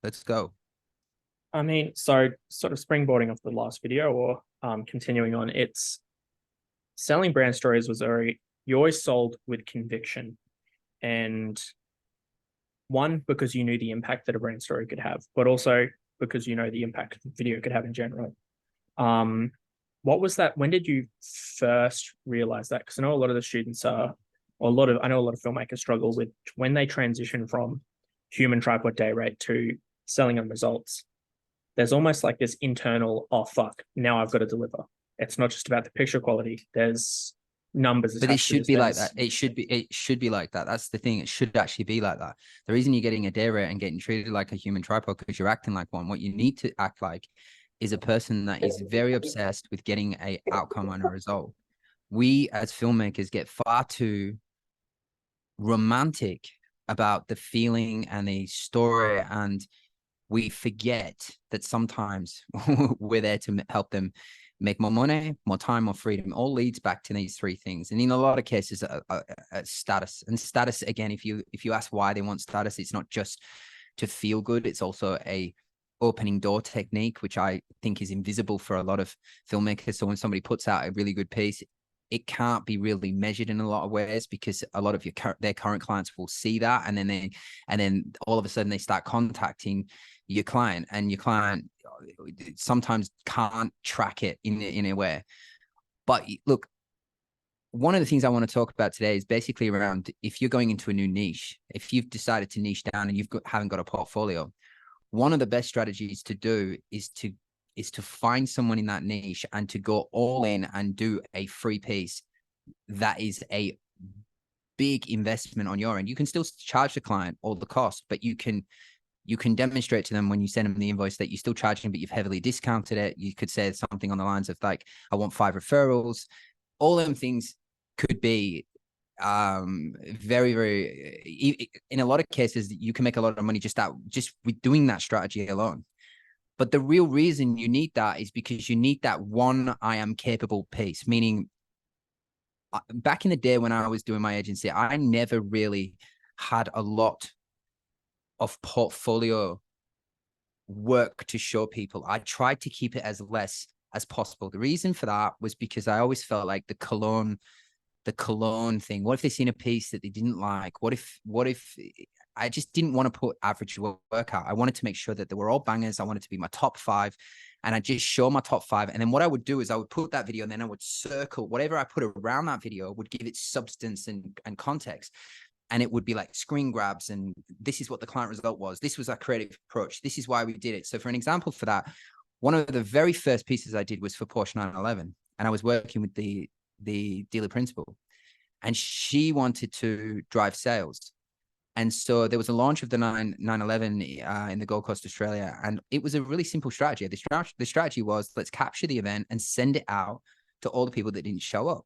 Let's go. I mean, so sort of springboarding off the last video or continuing on, it's selling brand stories was you always sold with conviction. And one, because you knew the impact that a brand story could have, but also because you know the impact the video could have in general. Um, what was that? When did you first realize that? Because I know a lot of the students are, or I know a lot of filmmakers struggle with when they transition from human tripod day rate to selling on results. There's almost like this internal, oh fuck, now I've got to deliver. It's not just about the picture quality. There's numbers But it attached to should this. be like that. It should be like that. That's the thing. It should actually be like that. The reason you're getting a day rate and getting treated like a human tripod because you're acting like one. What you need to act like is a person that is very obsessed with getting a outcome and a result. We as filmmakers get far too romantic about the feeling and the story, and we forget that sometimes we're there to help them make more money, more time, more freedom. It all leads back to these three things. And in a lot of cases, status. And status, again, if you ask why they want status, it's not just to feel good. It's also a opening door technique, which I think is invisible for a lot of filmmakers. So when somebody puts out a really good piece, it can't be really measured in a lot of ways because a lot of their current clients will see that, and then all of a sudden they start contacting your client, and your client sometimes can't track it in a way. But look, one of the things I want to talk about today is basically around if you're going into a new niche, if you've decided to niche down and haven't got a portfolio, one of the best strategies to do is to find someone in that niche and to go all in and do a free piece. That is a big investment on your end. You can still charge the client all the cost, but you can demonstrate to them when you send them the invoice that you're still charging, but you've heavily discounted it. You could say something on the lines of like, I want 5 referrals. All them things could be very, very, in a lot of cases, you can make a lot of money just with doing that strategy alone. But the real reason you need that is because you need that one I am capable piece, meaning back in the day when I was doing my agency, I never really had a lot of portfolio work to show people. I tried to keep it as less as possible. The reason for that was because I always felt like the cologne thing. What if they seen a piece that they didn't like? What if I just didn't want to put average work out. I wanted to make sure that they were all bangers. I wanted to be my top 5, and I just show my top 5. And then what I would do is I would put that video, and then I would circle whatever I put around that video would give it substance and context. And it would be like screen grabs, and this is what the client result was. This was our creative approach. This is why we did it. So for an example for that, one of the very first pieces I did was for Porsche 911, and I was working with the dealer principal, and she wanted to drive sales. And so there was a launch of the 911 in the Gold Coast, Australia. And it was a really simple strategy. The strategy was, let's capture the event and send it out to all the people that didn't show up.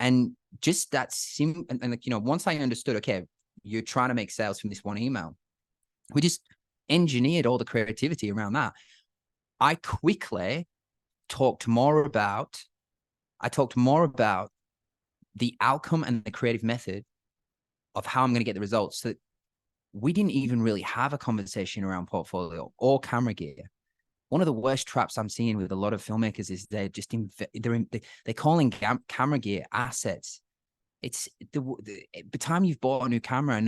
And just that simple. And like, once I understood, okay, you're trying to make sales from this one email, we just engineered all the creativity around that. I quickly talked more about the outcome and the creative method of how I'm going to get the results. So we didn't even really have a conversation around portfolio or camera gear. One of the worst traps I'm seeing with a lot of filmmakers is they're calling camera gear assets. It's the time you've bought a new camera,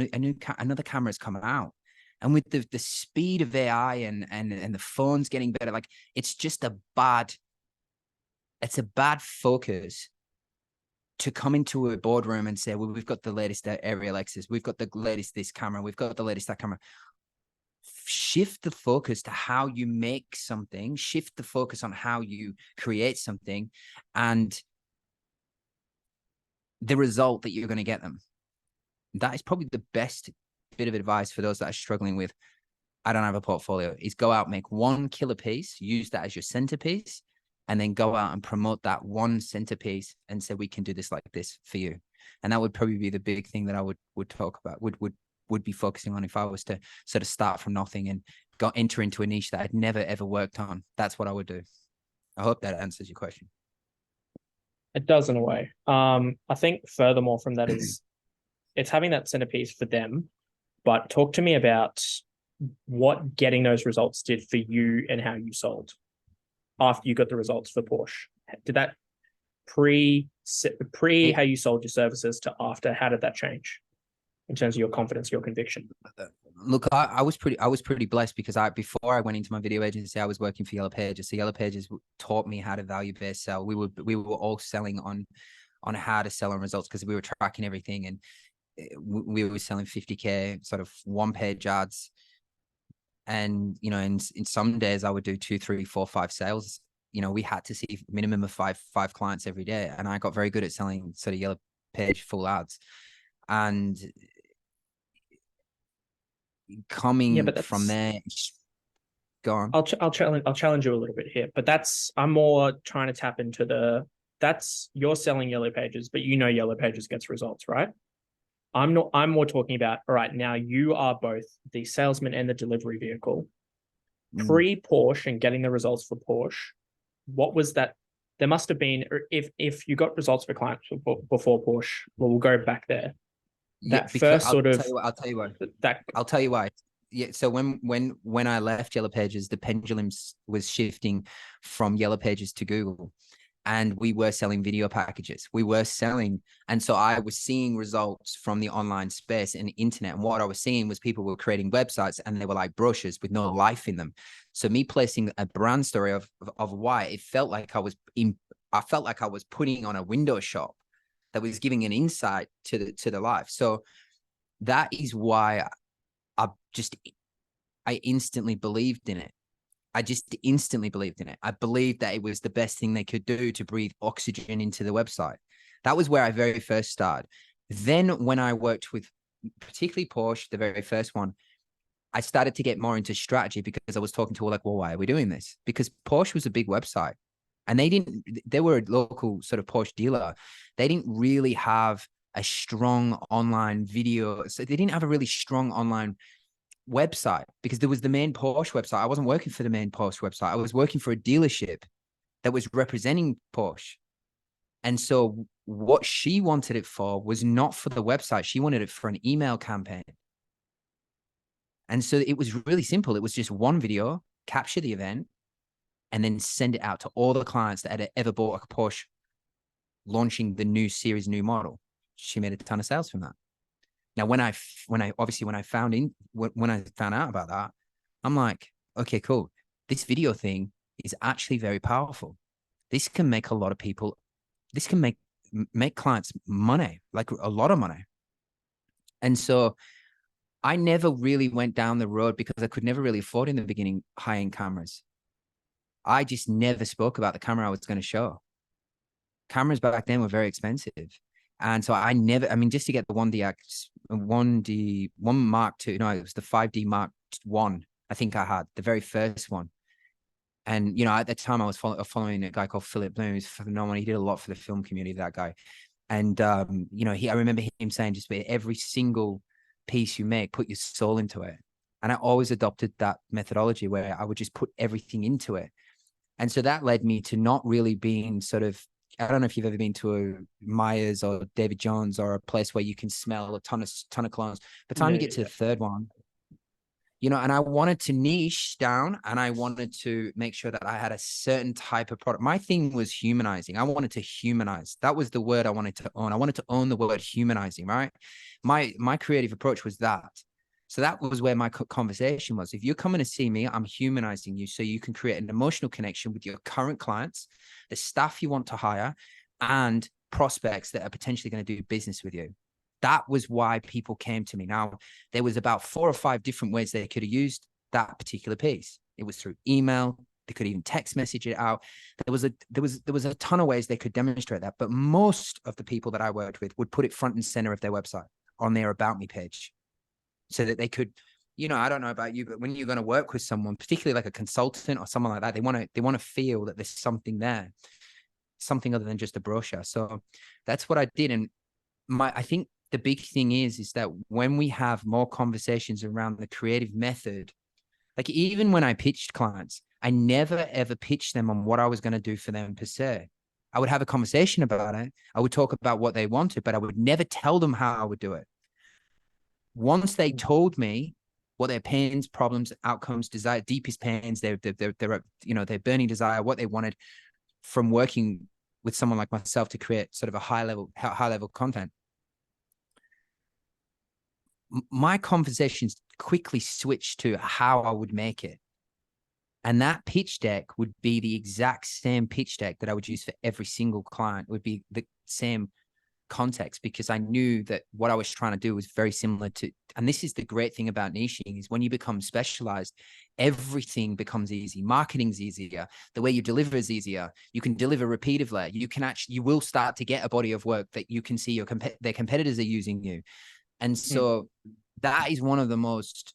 another camera has come out, and with the speed of AI and the phones getting better, like it's a bad focus to come into a boardroom and say, well, we've got the latest Ariel X's, we've got the latest this camera, we've got the latest that camera. Shift the focus to how you make something, shift the focus on how you create something, and the result that you're going to get them. That is probably the best bit of advice for those that are struggling with, I don't have a portfolio, is go out, make one killer piece, use that as your centerpiece, and then go out and promote that one centerpiece and say, we can do this like this for you. And that would probably be the big thing that I would talk about, would be focusing on if I was to sort of start from nothing and enter into a niche that I'd never, ever worked on. That's what I would do. I hope that answers your question. It does in a way. I think furthermore from that is it's having that centerpiece for them, but talk to me about what getting those results did for you and how you sold after you got the results for Porsche. Did that pre how It, you sold your services to after, how did that change in terms of your confidence, your conviction? Look, I was pretty blessed because before I went into my video agency, I was working for Yellow Pages. So Yellow Pages taught me how to value based sell. We were all selling on how to sell on results because we were tracking everything, and we were selling 50K sort of one page ads. And in some days I would do 2, 3, 4, 5 sales. We had to see minimum of five clients every day, and I got very good at selling sort of Yellow Page full ads. And Yeah, coming but from that's, there, go on. I'll challenge you a little bit here, but I'm more trying to tap into that's you're selling Yellow Pages, but Yellow Pages gets results, right? I'm not. I'm more talking about, all right, now you are both the salesman and the delivery vehicle. Mm. Pre Porsche and getting the results for Porsche, what was that? There must have been, if you got results for clients before Porsche. Well, we'll go back there. Yeah, That because first sort of I'll tell you why. that I'll tell you why. Yeah, so when I left Yellow Pages, the pendulum was shifting from Yellow Pages to Google, and we were selling video packages. We were selling, and so I was seeing results from the online space and the internet. And what I was seeing was people were creating websites, and they were like brushes with no life in them. So me placing a brand story of why it felt like I felt like I was putting on a window shop that was giving an insight to the life. So that is why I just I instantly believed in it. I just instantly believed in it. I believed that it was the best thing they could do to breathe oxygen into the website. That was where I very first started. Then when I worked with particularly Porsche, the very first one, I started to get more into strategy because I was talking to all like, well, why are we doing this? Because Porsche was a big website, and they were a local sort of Porsche dealer. They didn't really have a strong online video. So they didn't have a really strong online website because there was the main Porsche website. I wasn't working for the main Porsche website. I was working for a dealership that was representing Porsche. And so what she wanted it for was not for the website. She wanted it for an email campaign. And so it was really simple. It was just one video, capture the event, and then send it out to all the clients that had ever bought a Porsche launching the new series, new model. She made a ton of sales from that. Now, when I found out about that, I'm like, okay, cool. This video thing is actually very powerful. This can make a lot of people. This can make clients money, like a lot of money. And so I never really went down the road because I could never really afford in the beginning high-end cameras. I just never spoke about the camera I was going to show. Cameras back then were very expensive. And so just to get the 1D Mark II, no, it was the 5D Mark I, I think I had the very first one. And, at the time I was following a guy called Philip Bloom, who's phenomenal. He did a lot for the film community, that guy. And, I remember him saying just every single piece you make, put your soul into it. And I always adopted that methodology where I would just put everything into it. And so that led me to not really being sort of, I don't know if you've ever been to a Myers or David Jones or a place where you can smell a ton of colognes. By the time yeah, you get to the third one, and I wanted to niche down, and I wanted to make sure that I had a certain type of product. My thing was humanizing. I wanted to humanize. That was the word I wanted to own. I wanted to own the word humanizing, right? My creative approach was that. So that was where my conversation was. If you're coming to see me, I'm humanizing you so you can create an emotional connection with your current clients, the staff you want to hire, and prospects that are potentially going to do business with you. That was why people came to me. Now, there was about 4 or 5 different ways they could have used that particular piece. It was through email. They could even text message it out. There was a ton of ways they could demonstrate that. But most of the people that I worked with would put it front and center of their website on their About Me page, so that they could, I don't know about you, but when you're going to work with someone, particularly like a consultant or someone like that, they want to feel that there's something there, something other than just a brochure. So that's what I did. And I think the big thing is that when we have more conversations around the creative method, like even when I pitched clients, I never ever pitched them on what I was going to do for them per se. I would have a conversation about it. I would talk about what they wanted, but I would never tell them how I would do it. Once they told me, what their pains, problems, outcomes, desire, deepest pains, their their burning desire, what they wanted from working with someone like myself to create sort of a high level content. My conversations quickly switched to how I would make it. And that pitch deck would be the exact same pitch deck that I would use for every single client. It would be the same context, because I knew that what I was trying to do was very similar to, and this is the great thing about niching, is when you become specialized, everything becomes easy. Marketing's easier. The way you deliver is easier. You can deliver repeatedly. You will start to get a body of work that you can see their competitors are using you. And so that is one of the most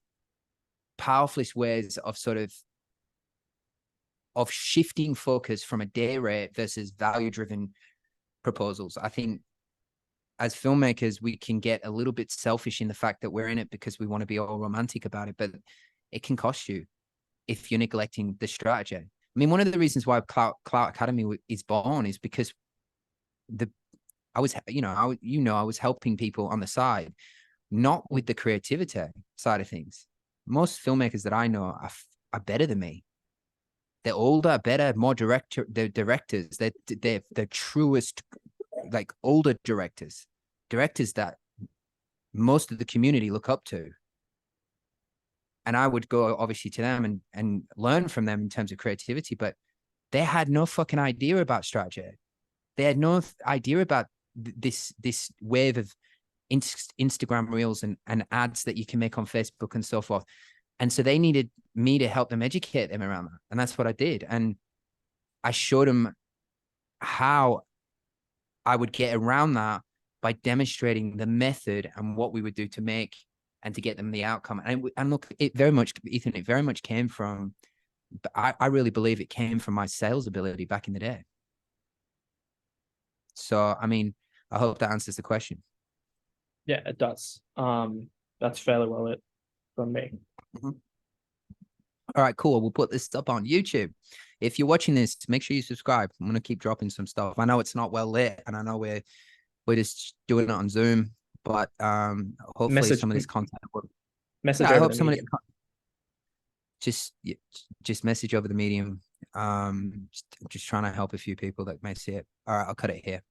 powerfulest ways of shifting focus from a day rate versus value-driven proposals. I think as filmmakers, we can get a little bit selfish in the fact that we're in it because we want to be all romantic about it, but it can cost you if you're neglecting the strategy. I mean, one of the reasons why Clout Academy is born is because I was helping people on the side, not with the creativity side of things. Most filmmakers that I know are better than me. They're older, better, more they're directors. They're the truest, like older directors that most of the community look up to. And I would go obviously to them and learn from them in terms of creativity, but they had no fucking idea about strategy. They had no idea about this wave of Instagram reels and ads that you can make on Facebook and so forth. And so they needed me to help them educate them around that. And that's what I did. And I showed them how I would get around that by demonstrating the method and what we would do to make and to get them the outcome. And look, it very much came from, I really believe it came from my sales ability back in the day. So, I mean, I hope that answers the question. Yeah, it does. That's fairly well it from me. Mm-hmm. All right, cool. We'll put this up on YouTube. If you're watching this, make sure you subscribe. I'm going to keep dropping some stuff. I know it's not well lit, and I know we're just doing it on Zoom, but hopefully some of this content will. Message I over hope the some of medium. this just message over the medium. Just trying to help a few people that may see it. All right, I'll cut it here.